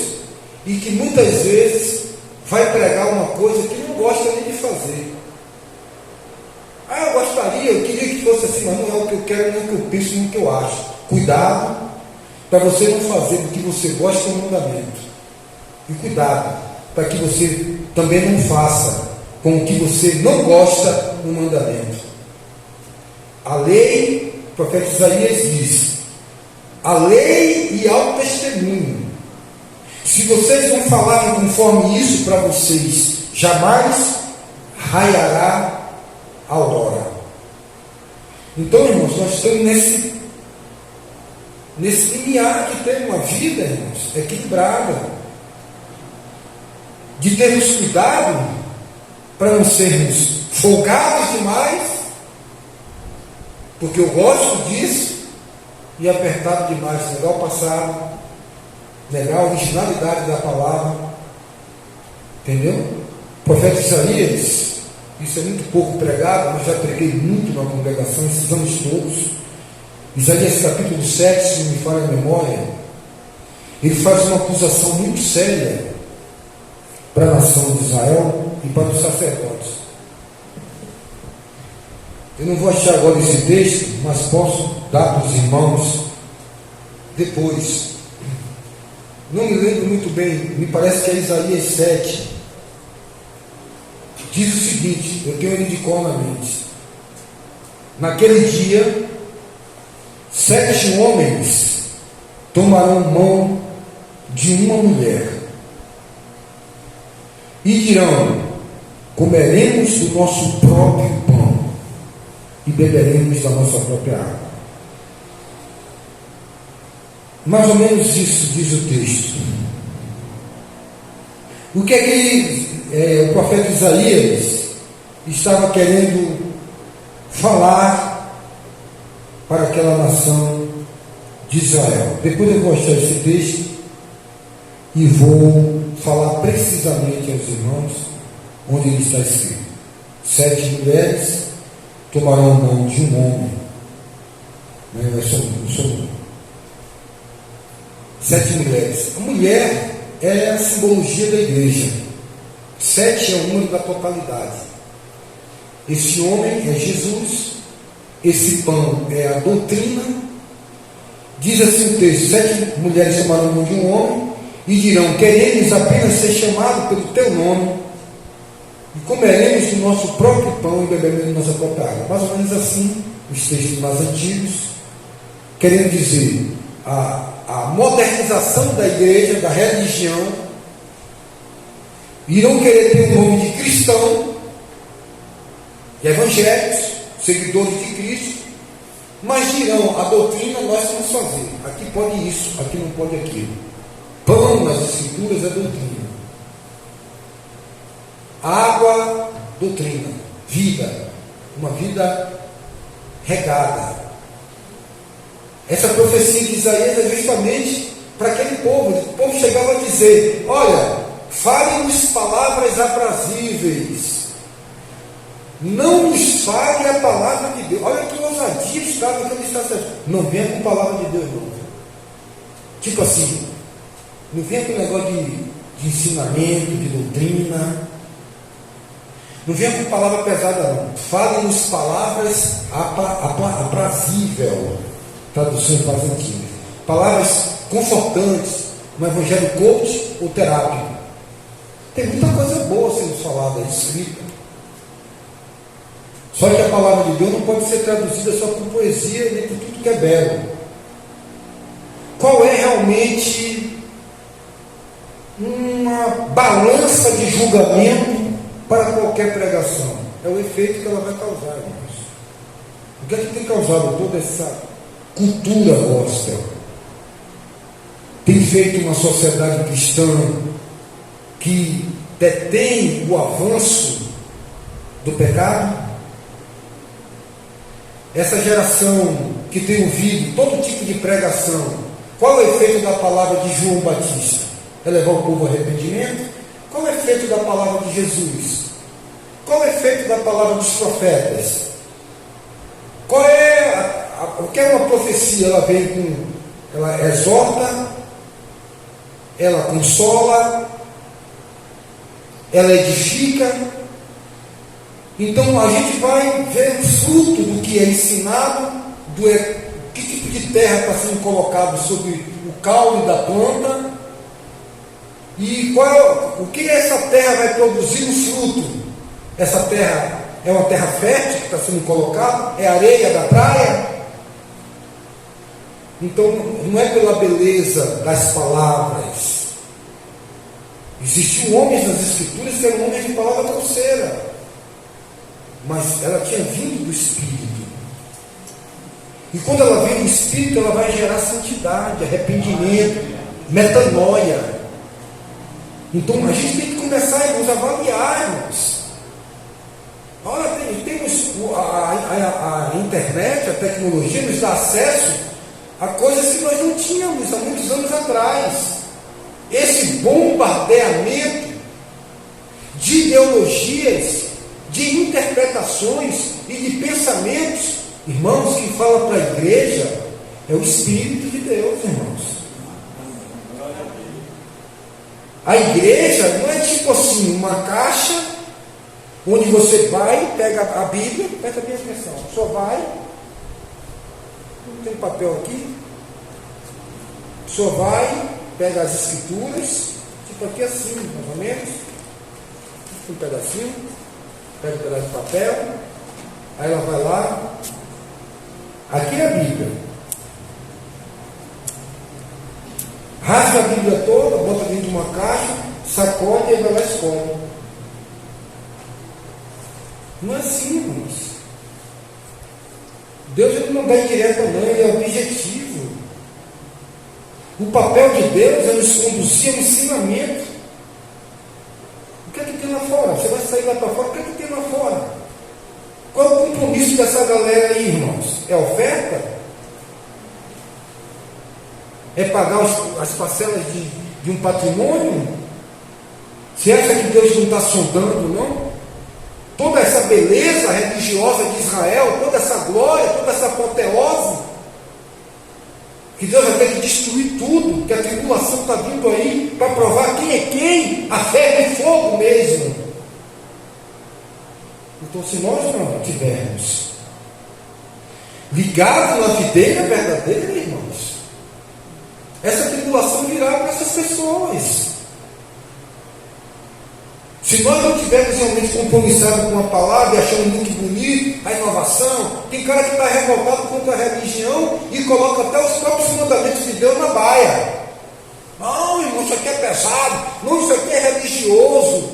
Speaker 1: e que muitas vezes vai pregar uma coisa que não gosta nem de fazer. Eu gostaria, eu queria que fosse assim, mas não é o que eu quero, nem o que eu penso, nem o que eu acho. Cuidado para você não fazer o que você gosta no mandamento. E cuidado para que você também não faça com o que você não gosta no mandamento. A lei, o profeta Isaías diz: a lei e ao testemunho. Se vocês não falarem conforme isso para vocês, jamais raiará a aurora. Então, irmãos, nós estamos nesse limiar que tem uma vida, irmãos, equilibrada, de termos cuidado para não sermos folgados demais, porque eu gosto disso, e apertado demais, negar o passado, negar a originalidade da palavra. Entendeu? O profeta Isaías, isso é muito pouco pregado, mas já preguei muito na congregação esses anos todos. Isaías capítulo 7, se não me falha a memória, ele faz uma acusação muito séria para a nação de Israel e para os sacerdotes. Eu não vou achar agora esse texto, mas posso dar para os irmãos depois. não me lembro muito bem, me parece que é Isaías 7, diz o seguinte, eu tenho ele de cor na mente: naquele dia, 7 homens tomarão mão de uma mulher e dirão: comeremos do nosso próprio pão e beberemos da nossa própria água. Mais ou menos isso diz o texto. O que é que o profeta Isaías estava querendo falar para aquela nação de Israel? Depois eu vou achar esse texto e vou falar precisamente aos irmãos onde ele está escrito. 7 mulheres tomarão mão de um homem. Eu sou 7 mulheres. A mulher é a simbologia da igreja. 7 é o número da totalidade. Esse homem é Jesus. Esse pão é a doutrina. Diz assim o texto: 7 mulheres tomarão mão de um homem e dirão: queremos apenas ser chamados pelo teu nome e comeremos do nosso próprio pão e beberemos da nossa própria água. Mais ou menos assim os textos mais antigos, querendo dizer a modernização da igreja, da religião. Irão querer ter o nome de cristão, de evangélicos, seguidores de Cristo, mas dirão: a doutrina nós vamos fazer, aqui pode isso, aqui não pode aquilo. Pão nas escrituras é doutrina, água, doutrina, vida, uma vida regada. Essa profecia de Isaías é justamente para aquele povo. O povo chegava a dizer: olha, fale-nos palavras aprazíveis, não nos fale a palavra de Deus. Olha que ousadia estava naquele instante. Não venha com a palavra de Deus, não. Tipo assim, não venha com o negócio de ensinamento, de doutrina. Não venha com palavra pesada, não. Fale-nos palavras aprazível. Tradução em paz antiga. Palavras confortantes, no evangelho coach ou terápico. Tem muita coisa boa sendo falada, escrita. Só que a palavra de Deus não pode ser traduzida só por poesia, nem por tudo que é belo. Qual é realmente uma balança de julgamento para qualquer pregação? É o efeito que ela vai causar, irmãos. O que é que tem causado toda essa cultura gospel? Tem feito uma sociedade cristã que detém o avanço do pecado. Essa geração que tem ouvido todo tipo de pregação, qual é o efeito da palavra de João Batista? É levar o povo ao arrependimento? Qual é o efeito da palavra de Jesus? Qual é o efeito da palavra dos profetas? Qual é o que é uma profecia? Ela exorta, ela consola, ela edifica. Então a gente vai ver o fruto do que é ensinado, que tipo de terra está sendo colocado sobre o caule da planta, e o que essa terra vai produzir no fruto. Essa terra é uma terra fértil que está sendo colocada, é areia da praia. Então não é pela beleza das palavras. Existiam homens nas escrituras que eram homens de palavra grosseira, mas ela tinha vindo do Espírito. E quando ela vem do Espírito, ela vai gerar santidade, arrependimento, metanoia. Então a gente tem que começar, irmãos, a avaliar, irmãos. Olha, temos a internet, a tecnologia nos dá acesso a coisas que nós não tínhamos há muitos anos atrás. Esse bombardeamento de ideologias, de interpretações e de pensamentos, irmãos, que fala para a igreja é o Espírito de Deus, irmãos. A igreja não é tipo assim, uma caixa onde você vai, pega a Bíblia, presta bem atenção, só vai, não tem papel aqui, só vai, pega as escrituras, tipo aqui assim, mais ou menos, um pedacinho, pega um pedaço de papel, aí ela vai lá, aqui é a Bíblia, rasga a Bíblia toda, bota dentro de uma caixa, sacode e vai lá e escolhe. Não é assim, irmãos. Deus ele não dá indireta não, ele é objetivo. O papel de Deus é nos conduzir ao ensinamento. O que é que tem lá fora? Você vai sair lá para fora, o que é que tem lá fora? Qual é o compromisso dessa galera aí, irmãos? É oferta? É pagar as parcelas de um patrimônio? Você acha que Deus não está sondando, não? Toda essa beleza religiosa de Israel, toda essa glória, toda essa apoteose, que Deus vai ter que destruir tudo, que a tribulação está vindo aí para provar quem é quem, a ferro e fogo mesmo. Então, se nós não tivermos ligado na videira verdadeira, irmãos, essa tribulação virá para essas pessoas. Se nós não tivermos realmente compromissado com a palavra e achando muito bonito a inovação, tem cara que está revoltado contra a religião e coloca até os próprios mandamentos de Deus na baia. Não, irmão, isso aqui é pesado. Não, isso aqui é religioso.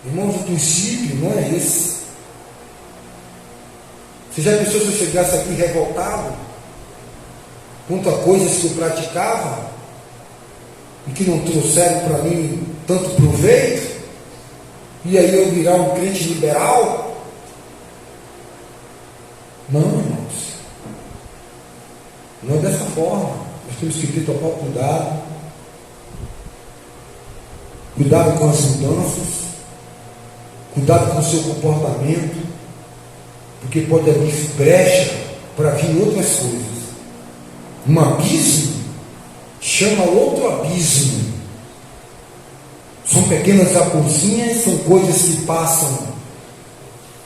Speaker 1: Irmãos, o princípio não é esse. Você já pensou se eu chegasse aqui revoltado contra coisas que eu praticava e que não trouxeram para mim tanto proveito, e aí eu virar um crente liberal? Não, irmãos, não é dessa forma. Nós temos que ter total cuidado com as mudanças, cuidado com o seu comportamento, porque pode abrir brecha para vir outras coisas. Um abismo chama outro abismo. São pequenas raposinhas, são coisas que passam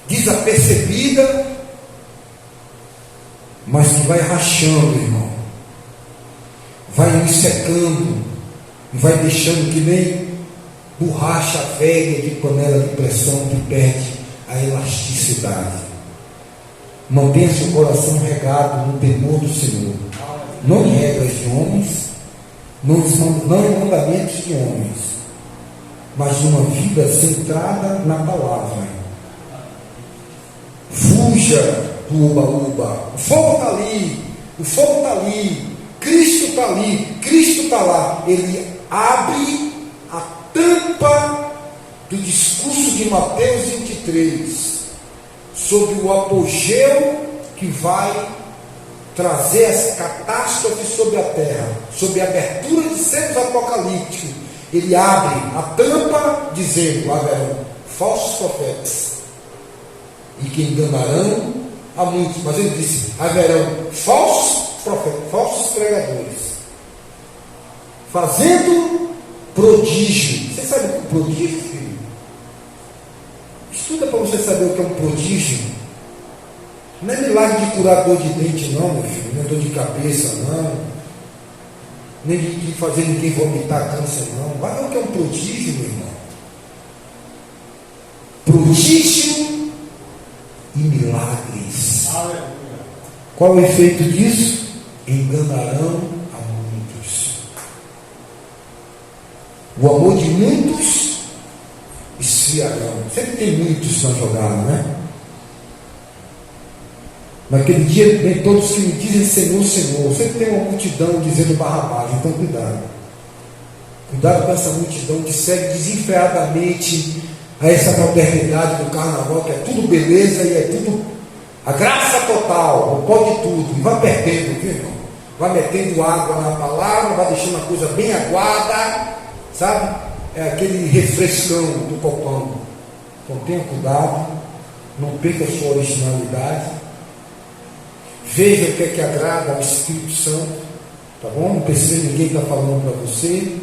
Speaker 1: desapercebidas, mas que vai rachando, irmão, vai me secando, vai deixando que nem borracha velha de panela de pressão que perde a elasticidade. Mantenha seu coração regado no temor do Senhor, não em regras de homens, não em mandamentos de homens, mas uma vida centrada na palavra. Fuja do uba-uba. O fogo está ali, o fogo está ali, Cristo está ali, Cristo está lá. Ele abre a tampa do discurso de Mateus 23 sobre o apogeu que vai trazer essa catástrofe sobre a terra, sobre a abertura de selos apocalípticos. Ele abre a tampa dizendo: haverão falsos profetas e que enganarão a muitos. Mas ele disse: haverão falsos profetas, falsos pregadores, fazendo prodígio. Você sabe o que é um prodígio, filho? Estuda para você saber o que é um prodígio. Não é milagre de curar dor de dente, não, meu filho. Não é dor de cabeça, não. Nem de fazer ninguém vomitar câncer, não. Vai ver o que é um prodígio, meu irmão. Prodígio e milagres. Qual é o efeito disso? Enganarão a muitos. O amor de muitos esfriarão. Sempre tem muitos na jogada, né? Naquele dia, nem todos que me dizem Senhor, Senhor. Sempre tem uma multidão dizendo Barrabás. Então cuidado. Cuidado com essa multidão que segue desenfreadamente a essa modernidade do carnaval, que é tudo beleza e é tudo a graça total, pode tudo. E vai perdendo, viu, irmão? Vai metendo água na palavra, vai deixando a coisa bem aguada, sabe? É aquele refrescão do copão. Então tenha cuidado, não perca a sua originalidade. Veja o que é que agrada ao Espírito Santo, tá bom? Não precisa ninguém estar falando para você,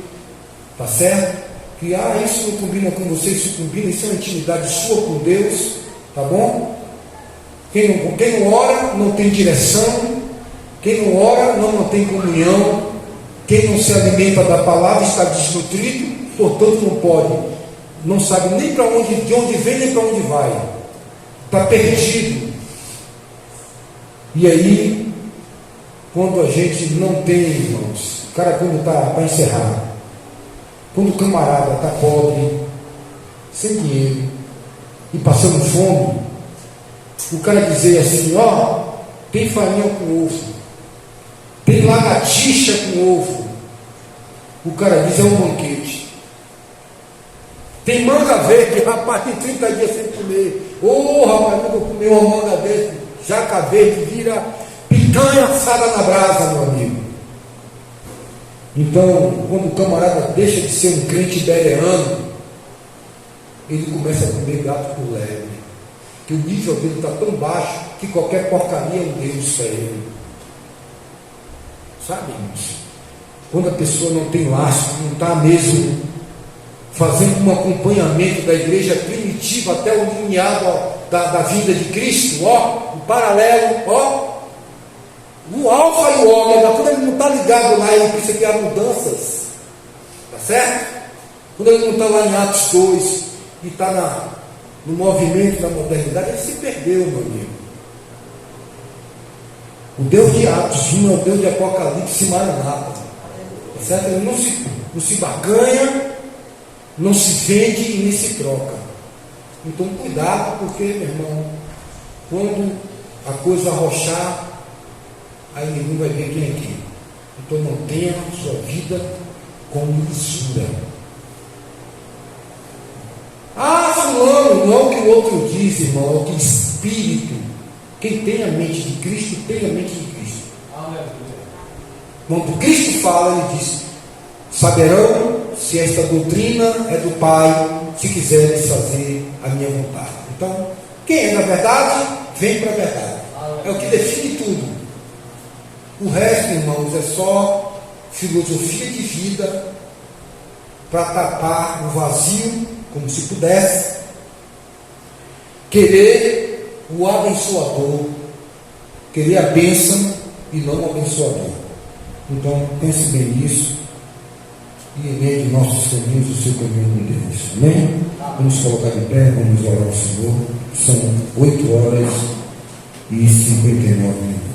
Speaker 1: tá certo? Que isso não combina com você, isso combina, isso é uma intimidade sua com Deus, tá bom? Quem não ora não tem direção, Quem não ora não mantém comunhão. Quem não se alimenta da palavra está desnutrido, portanto não pode, não sabe nem para onde, de onde vem nem para onde vai, está perdido. E aí, quando a gente não tem, irmãos, o cara quando está, para encerrar, quando o camarada está pobre, sem dinheiro e passando fome, o cara dizer assim, ó, tem farinha com ovo, tem lagartixa com ovo, o cara diz, é um banquete. Tem manga verde, rapaz, tem 30 dias sem comer. Ô, rapaz, eu vou comer uma manga desse, jaca verde, vira picanha assada na brasa, meu amigo. Então, quando o camarada deixa de ser um crente bereano, ele começa a comer gato por leve. Que o nível dele está tão baixo que qualquer porcaria é um Deus para ele. Sabe, irmãos? Quando a pessoa não tem laço, não está mesmo fazendo um acompanhamento da igreja primitiva até o lineado da vida de Cristo, ó, o paralelo, ó, o alfa e o ômega, quando ele não está ligado lá, ele precisa criar mudanças, tá certo? Quando ele não está lá em Atos 2 e está no movimento da modernidade, ele se perdeu, meu amigo. O Deus de Atos 1 é o Deus de Apocalipse Maranata, tá certo? Ele não se barganha, não se vende e nem se troca. Então cuidado, porque, meu irmão, quando a coisa arrochar, aí ninguém vai ver quem é quem. Então mantenha a sua vida com lisura. Ah, fulano, não é o que o outro diz, irmão, é o que o Espírito. Quem tem a mente de Cristo, tem a mente de Cristo. Quando Cristo fala, ele diz, saberão se esta doutrina é do Pai, se quiseres fazer a minha vontade. Então, quem é da verdade, vem para a verdade. É o que define tudo. O resto, irmãos, é só filosofia de vida para tapar o vazio, como se pudesse, querer o abençoador, querer a bênção e não o abençoador. Então, pense bem nisso e emende nossos caminhos, o seu caminho com Deus. Amém? Vamos colocar de pé, vamos orar ao Senhor. São 8 horas e 59 minutos.